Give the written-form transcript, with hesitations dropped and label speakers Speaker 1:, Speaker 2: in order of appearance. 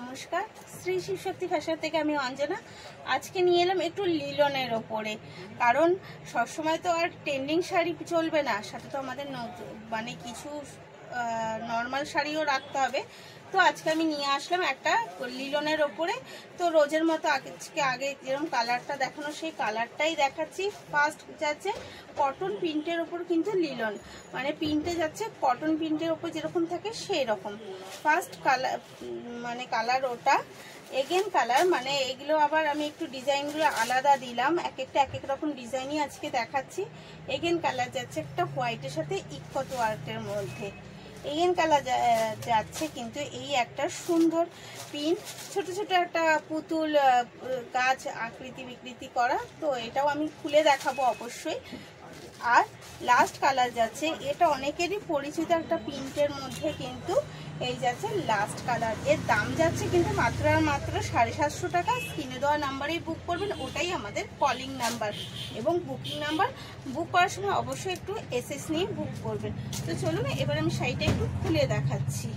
Speaker 1: নমস্কার, শ্রী শিবশক্তি ফ্যাশন থেকে আমি অঞ্জনা। আজকে নিয়ে এলাম একটু লিলনের ওপরে, কারণ সবসময় তো আর ট্রেন্ডিং শাড়ি চলবে না, সাথে তো আমাদের মানে কিছু নর্মাল শাড়িও রাখতে হবে। তো আজকে আমি নিয়ে আসলাম একটা লিলনের ওপরে। তো রোজের মতো আগে যেরকম কালারটা দেখানো সেই কালারটাই দেখাচ্ছি। ফার্স্ট যাচ্ছে কটন প্রিন্টের ওপর, কিন্তু লিলন মানে প্রিন্টে যাচ্ছে কটন প্রিন্টের ওপর যেরকম থাকে সেই রকম। ফার্স্ট কালার মানে কালার ওটা এগেন কালার, মানে এগুলো আবার আমি একটু ডিজাইনগুলো আলাদা দিলাম, এক এক রকম ডিজাইনই আজকে দেখাচ্ছি। এগেন কালার যাচ্ছে একটা হোয়াইটের সাথে ইকট ওয়ার্কের মধ্যে। এগেন কালার যাচ্ছে কিন্তু এই একটা সুন্দর প্রিন্ট, ছোট ছোট একটা পুতুল গাছ আকৃতি বিকৃতি করা। তো এটাও আমি খুলে দেখাবো অবশ্যই। আর লাস্ট কালার যাচ্ছে, এটা অনেকেরই পরিচিত একটা প্রিন্টের মধ্যে, কিন্তু এই যাচ্ছে লাস্ট কালার। এর দাম যাচ্ছে কিন্তু মাত্র আর মাত্র 750 টাকা। স্ক্রিনে দেওয়া নাম্বারেই বুক করবেন, ওটাই আমাদের কলিং নাম্বার এবং বুকিং নাম্বার। বুক করার সময় অবশ্যই একটু এসএস নিয়ে বুক করবেন। তো চলুন এবার আমি শাড়িটা একটু খুলে দেখাচ্ছি।